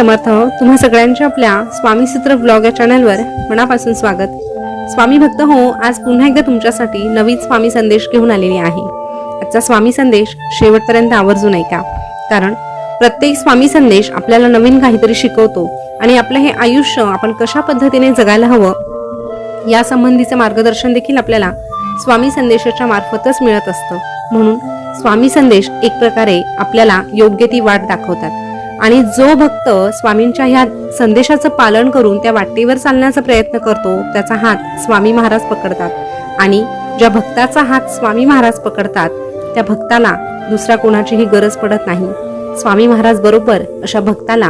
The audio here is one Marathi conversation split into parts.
समर्थ. तुम्हा सगळ्यांच्या आपल्या स्वामी सूत्र ब्लॉग या चॅनलवर मनापासून स्वागत. स्वामी भक्त हो, आज पुन्हा एकदा तुमच्यासाठी नवीन स्वामी संदेश घेऊन आलेली आहे. आजचा स्वामी संदेश शेवटपर्यंत आवर्जून ऐका, कारण प्रत्येक स्वामी संदेश आपल्याला नवीन काहीतरी शिकवतो आणि आपलं हे आयुष्य आपण कशा पद्धतीने जगायला हवं या संबंधीचे मार्गदर्शन देखील आपल्याला स्वामी संदेशाच्या मार्फतच मिळत असतं. म्हणून स्वामी संदेश एक प्रकारे आपल्याला योग्य ती वाट दाखवतात आणि जो भक्त स्वामींच्या ह्या संदेशाचं पालन करून त्या वाटेवर चालण्याचा प्रयत्न करतो त्याचा हात स्वामी महाराज पकडतात आणि ज्या भक्ताचा हात स्वामी महाराज पकडतात त्या भक्ताला दुसरा कोणाचीही गरज पडत नाही. स्वामी महाराज बरोबर अशा भक्ताला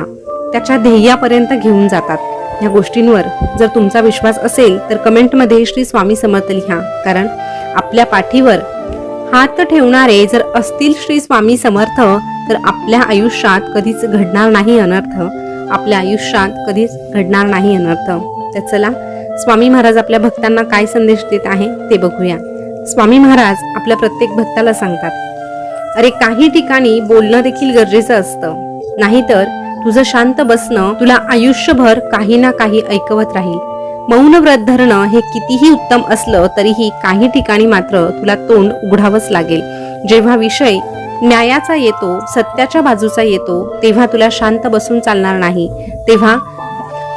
त्याच्या ध्येयापर्यंत घेऊन जातात. या गोष्टींवर जर तुमचा विश्वास असेल तर कमेंटमध्ये श्री स्वामी समर्थ लिहा, कारण आपल्या पाठीवर हात ठेवणारे जर असतील श्री स्वामी समर्थ तर आपल्या आयुष्यात कधीच घडणार नाही अनर्थ. आपल्या आयुष्यात कधीच घडणार नाही अनर्थ. तर चला स्वामी महाराज आपल्या भक्तांना काय संदेश देत आहे ते बघूया. स्वामी महाराज आपल्या प्रत्येक भक्ताला सांगतात, अरे काही ठिकाणी बोलणं देखील गरजेचं असतं, नाहीतर तुझं शांत बसणं तुला आयुष्यभर काही ना काही ऐकवत राहील. मौन व्रत धरणं हे कितीही उत्तम असलं तरीही काही ठिकाणी मात्र तुला तोंड उघडावंच लागेल. जेव्हा विषय न्यायाचा येतो, सत्याच्या बाजूचा येतो, तेव्हा तुला शांत बसून चालणार नाही. तेव्हा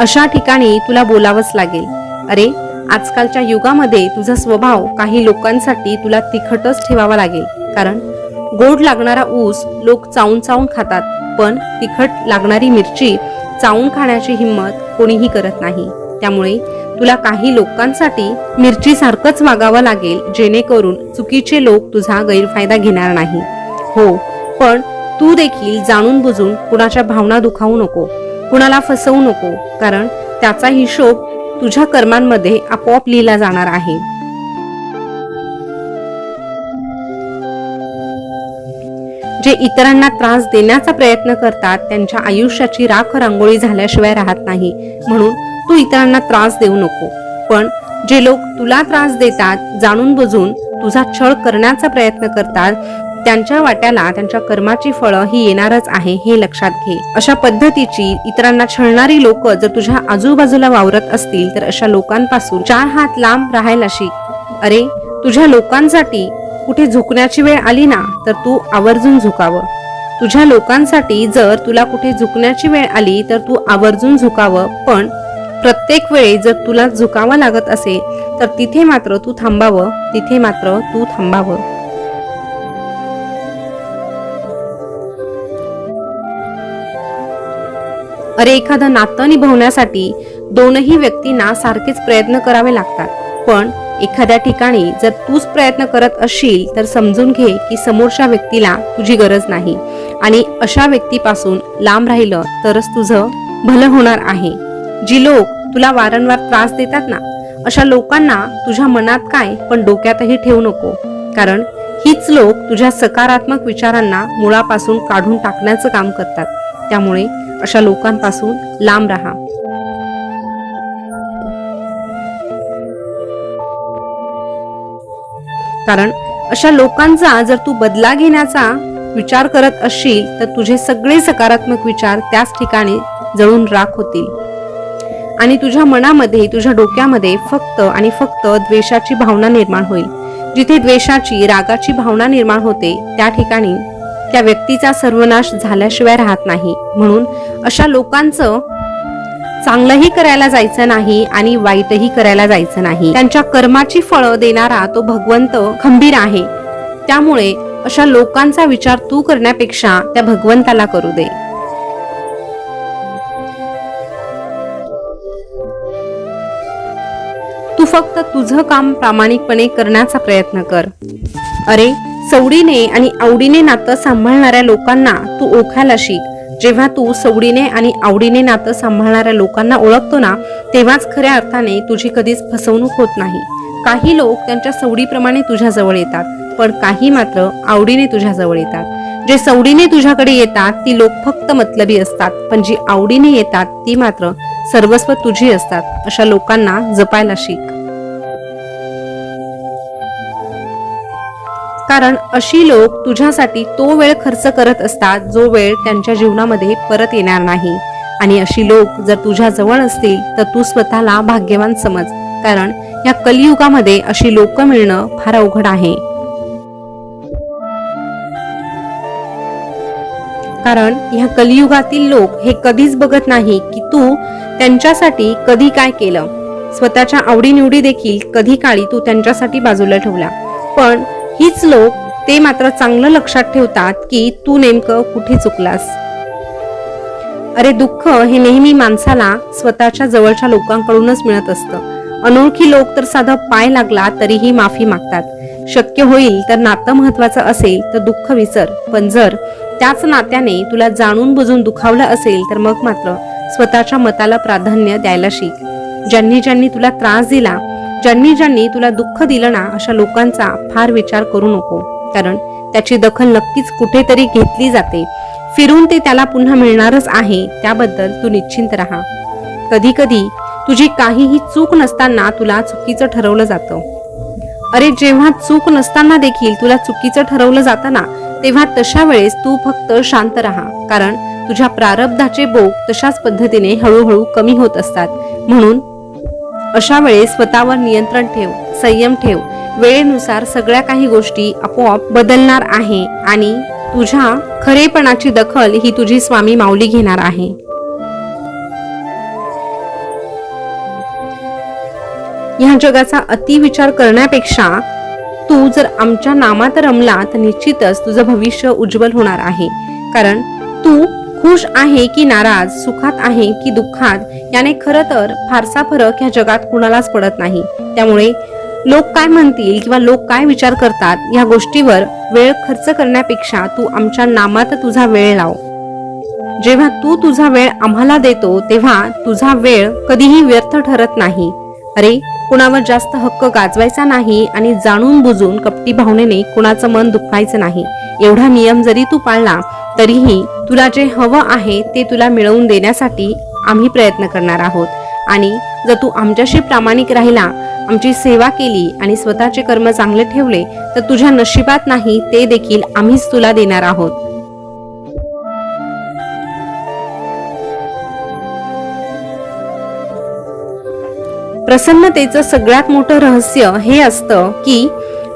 अशा ठिकाणी तुला बोलावंच लागेल. अरे आजकालच्या युगामध्ये तुझा स्वभाव काही लोकांसाठी तुला तिखटच ठेवावा लागेल, कारण गोड लागणारा ऊस लोक चावून चावून खातात, पण तिखट लागणारी मिरची चावून खाण्याची हिंमत कोणीही करत नाही. त्यामुळे तुला काही लोकांसाठी मिरची सारखंच वागावं लागेल, जेणेकरून चुकीचे लोक तुझा गैरफायदा घेणार नाही. हो, पण तू देखील जाणून बुजून कुणाच्या भावना दुखावू नको, कुणाला फसवू नको, कारण त्याचा हिशोब तुझ्या कर्मांमध्ये आपोआप लिहिला जाणार आहे. जे इतरांना त्रास देण्याचा प्रयत्न करतात त्यांच्या आयुष्याची राख रांगोळी झाल्याशिवाय राहत नाही. म्हणून तू इतरांना त्रास देऊ नको. पण जे लोक तुला त्रास देतात, जाणून बुजून तुझा छळ करण्याचा प्रयत्न करतात, त्यांच्या वाट्याला त्यांच्या कर्माची फळं ही येणारच आहे, हे लक्षात घे. अशा पद्धतीची इतरांना छळणारी लोक जर तुझ्या आजूबाजूला वावरत असतील तर अशा लोकांपासून 4 हात लांब राहायला शिक. अरे तुझ्या लोकांसाठी कुठे झुकण्याची वेळ आली ना तर तू आवर्जून झुकावं. तुझ्या लोकांसाठी जर तुला कुठे झुकण्याची वेळ आली तर तू आवर्जून झुकावं. पण प्रत्येक वेळी जर तुला झुकावं लागत असेल तर तिथे मात्र तू थांबावं, तिथे मात्र तू थांबावं. अरे एखादं नातं निभवण्यासाठी दोनही व्यक्तींना सारखेच प्रयत्न करावे लागतात, पण एखाद्या ठिकाणी जर तूच प्रयत्न करत असशील तर समजून घे की समोरच्या व्यक्तीला तुझी गरज नाही आणि अशा व्यक्तीपासून लांब राहिलं तरच तुझं भलं होणार आहे. जी लोक तुला वारंवार त्रास देतात ना, अशा लोकांना तुझ्या मनात काय पण डोक्यातही ठेवू नको, कारण हीच लोक तुझ्या सकारात्मक विचारांना मुळापासून काढून टाकण्याचं काम करतात. त्यामुळे अशा लोकांपासून लांब राहा. कारण अशा लोकांचा जर तू बदला घेण्याचा विचार करत असशील तर तुझे सगळे सकारात्मक विचार त्याच ठिकाणी जळून राख होतील आणि तुझ्या मनामध्ये, तुझ्या डोक्यामध्ये फक्त आणि फक्त द्वेषाची भावना निर्माण होईल. जिथे द्वेषाची, रागाची भावना निर्माण होते त्या ठिकाणी त्या व्यक्तीचा सर्वनाश झाल्याशिवाय राहत नाही. म्हणून अशा लोकांचं चांगलंही करायला जायचं नाही आणि वाईटही करायला जायचं नाही. त्यांच्या कर्माची फळं देणारा तो भगवंत खंबीर आहे. त्यामुळे अशा लोकांचा विचार तू करण्यापेक्षा त्या भगवंताला करू दे. तू फक्त तुझं काम प्रामाणिकपणे करण्याचा प्रयत्न कर. अरे सवडीने आणि आवडीने नातं सांभाळणाऱ्या लोकांना तू ओळखायला शिक. जेव्हा तू सवडीने आणि आवडीने नातं सांभाळणाऱ्या लोकांना ओळखतो ना, तेव्हाच खऱ्या अर्थाने तुझी कधीच फसवणूक होत नाही. काही लोक त्यांच्या सवडीप्रमाणे तुझ्या जवळ येतात, पण काही मात्र आवडीने तुझ्या जवळ येतात. जे सवडीने तुझ्याकडे येतात ती लोक फक्त मतलबी असतात, पण जी आवडीने येतात ती मात्र सर्वस्व तुझी असतात. अशा लोकांना जपायला शिक, कारण अशी लोक तुझ्यासाठी तो वेळ खर्च करत असतात जो वेळ त्यांच्या जीवनामध्ये परत येणार नाही. आणि अशी लोक जर तुझ्या जवळ असतील तर तू स्वतःला भाग्यवान समज, कारण या कलियुगामध्ये अशी लोक मिळणं फार अवघड आहे. कारण ह्या कलियुगातील लोक हे कधीच बघत नाही की तू त्यांच्यासाठी कधी काय केलं. स्वतःच्या आवडीनिवडी देखील कधी काळी तू त्यांच्यासाठी बाजूला ठेवला, पण हीच लोक ते मात्र चांगलं लक्षात ठेवतात की तू नेमकं कुठे चुकलास. अरे दुःख हे नेहमी माणसाला स्वतःच्या जवळच्या लोकांकडूनच मिळत असतं. अनोळखी लोक तर साधा पाय लागला तरीही माफी मागतात. शक्य होईल तर नातं महत्वाचं असेल तर दुःख विसर, पण जर त्याच नात्याने तुला जाणून बुजून दुखावलं असेल तर मग मात्र स्वतःच्या मताला प्राधान्य द्यायला शिक. ज्यांनी ज्यांनी तुला त्रास दिला, ज्यांनी ज्यांनी तुला दुःख दिलं ना, अशा लोकांचा फार विचार करू नको, कारण त्याची दखल नक्कीच कुठेतरी घेतली जाते. फिरून ते त्याला पुन्हा मिळणारच आहे, त्याबद्दल तू निश्चिंत राहा. कधी कधी तुझी काहीही चूक नसताना तुला चुकीचं ठरवलं जातं. अरे जेव्हा चूक नसताना देखील तुला चुकीचं ठरवलं जातं ना, तेव्हा तशा वेळेस तू फक्त शांत राहा, कारण तुझ्या प्रारब्धाचे बोग तशाच पद्धतीने हळूहळू कमी होत असतात. म्हणून अशा वेळेस स्वतःवर नियंत्रण ठेव, संयम ठेव. वेळेनुसार सगळ्या काही गोष्टी आपोआप बदलणार आहे आणि तुझ्या खरेपणाची दखल ही तुझी स्वामी माऊली घेणार आहे. ह्या जगाचा अति विचार करण्यापेक्षा तू जर आमच्या नामात रमला तर निश्चितच तुझं भविष्य उज्ज्वल होणार आहे. कारण तू खुश आहे की नाराज, सुखात आहे की दुःखात, याने खरं तर फारसा फरक ह्या जगात कुणालाच पडत नाही. त्यामुळे लोक काय म्हणतील किंवा लोक काय विचार करतात या गोष्टीवर वेळ खर्च करण्यापेक्षा तू आमच्या नामात तुझा वेळ लाव. जेव्हा तू तुझा वेळ आम्हाला देतो तेव्हा तुझा वेळ कधीही व्यर्थ ठरत नाही. अरे कुणावर जास्त हक्क गाजवायचा नाही आणि जाणून बुजून कपटी भावनेने कुणाचं मन दुखवायचं नाही. एवढा नियम जरी तू पाळला तरीही तुला जे हवं आहे ते तुला मिळवून देण्यासाठी आम्ही प्रयत्न करणार आहोत. आणि जर तू आमच्याशी प्रामाणिक राहिला, आमची सेवा केली आणि स्वतःचे कर्म चांगले ठेवले तर तुझ्या नशिबात नाही ते देखील आम्हीच तुला देणार आहोत. प्रसन्नतेचं सगळ्यात मोठं रहस्य हे असतं की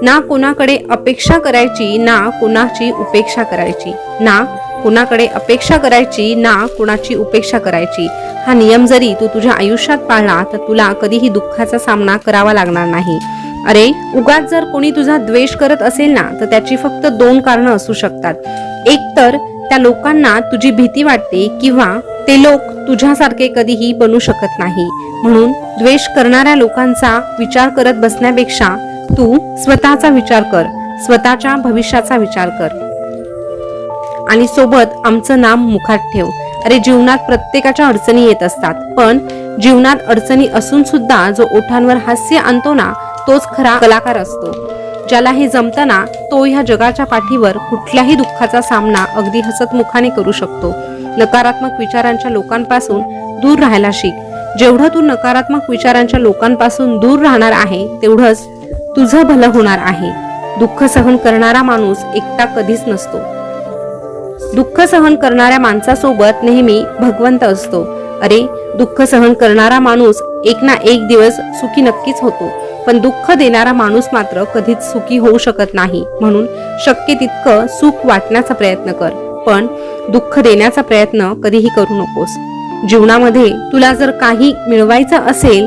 ना कोणाकडे अपेक्षा करायची, ना कोणाची उपेक्षा करायची. ना कोणाकडे अपेक्षा करायची, ना कोणाची उपेक्षा करायची. हा नियम जरी तू तुझ्या आयुष्यात पाळला तर तुला कधीही दुःखाचा सामना करावा लागणार नाही. अरे उगाच जर कोणी तुझा द्वेष करत असेल ना तर त्याची फक्त 2 कारणं असू शकतात. एक तर त्या लोकांना तुझी भीती वाटते किंवा ते लोक तुझ्यासारखे कधीही बनू शकत नाही. म्हणून द्वेष करणाऱ्या लोकांचा विचार करत बसण्यापेक्षा तू स्वतःचा विचार कर, स्वतःच्या भविष्याचा विचार कर आणि सोबत आमचं नाम मुखात ठेव. अरे जीवनात प्रत्येकाच्या अडचणी येत असतात, पण जीवनात अडचणी असून सुद्धा जो ओठांवर हास्य आणतो ना तोच खरा कलाकार असतो. ज्याला हे जमतं ना तो ह्या जगाच्या पाठीवर कुठल्याही दुःखाचा सामना अगदी हसतमुखाने करू शकतो. नकारात्मक विचारांच्या लोकांपासून दूर राहायला शिक. जेवढं तू नकारात्मक विचारांच्या लोकांपासून दूर राहणार आहे तेवढंच तुझं भलं होणार आहे. दुःख सहन करणारा माणूस एकटा कधीच नसतो. दुःख सहन करणाऱ्या माणसासोबत नेहमी भगवंत असतो. अरे दुःख सहन करणारा माणूस एक ना एक दिवस सुखी नक्कीच होतो, पण दुःख देणारा माणूस मात्र कधीच सुखी होऊ शकत नाही. म्हणून शक्य तितकं सुख वाटण्याचा प्रयत्न कर, पण दुःख देण्याचा प्रयत्न कधीही करू नकोस. जीवनामध्ये तुला जर काही मिळवायचं असेल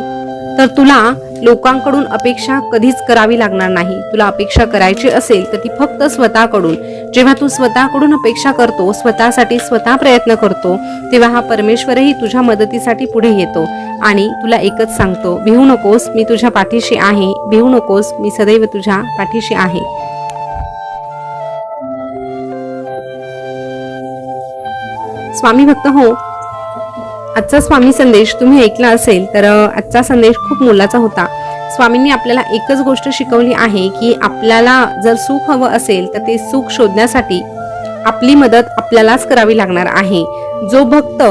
तर तुला लोकांकडून अपेक्षा कधीच करावी लागणार नाही. तुला अपेक्षा करायची असेल तर ती फक्त स्वतःकडून. जेव्हा तू स्वतःकडून अपेक्षा करतो, स्वतःसाठी स्वतः प्रयत्न करतो, तेव्हा हा परमेश्वरही तुझ्या मदतीसाठी पुढे येतो आणि तुला एकच सांगतो, भिवू नकोस, मी तुझ्या पाठीशी आहे. भिवू नकोस, मी सदैव तुझ्या पाठीशी आहे. स्वामी भक्त हो, आजचा स्वामी संदेश तुम्ही ऐकला असेल तर आजचा संदेश खूप मोलाचा होता. स्वामींनी आपल्याला एकच गोष्ट शिकवली आहे की आपल्याला जर सुख हवं असेल तर ते सुख शोधण्यासाठी आपली मदत आपल्यालाच करावी लागणार आहे. जो भक्त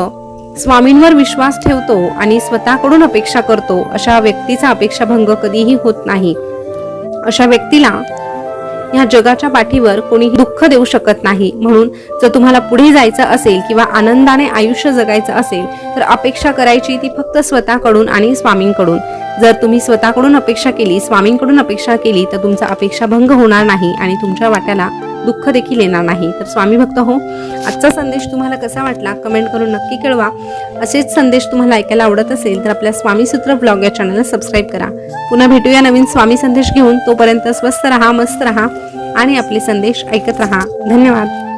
स्वामींवर विश्वास ठेवतो आणि स्वतःकडून अपेक्षा करतो अशा व्यक्तीचा अपेक्षाभंग कधीही होत नाही. अशा व्यक्तीला ह्या जगाच्या पाठीवर कोणी दुःख देऊ शकत नाही. म्हणून जर तुम्हाला पुढे जायचं असेल किंवा आनंदाने आयुष्य जगायचं असेल तर अपेक्षा करायची ती फक्त स्वतःकडून आणि स्वामींकडून. जर तुम्ही स्वतःकडून अपेक्षा केली, स्वामींकडून अपेक्षा केली तर तुमचा अपेक्षा भंग होणार नाही आणि तुमच्या वाट्याला दुःख देखील येणार नाही. तर स्वामी भक्त हो, आजचा संदेश तुम्हाला कसा वाटला कमेंट करून नक्की कळवा. असेच संदेश तुम्हाला ऐकायला आवडत असेल तर आपल्या स्वामी सूत्र ब्लॉग या चॅनलला सबस्क्राईब करा. पुन्हा भेटूया नवीन स्वामी संदेश घेऊन. तोपर्यंत स्वस्त रहा, मस्त रहा आणि आपले संदेश ऐकत रहा. धन्यवाद.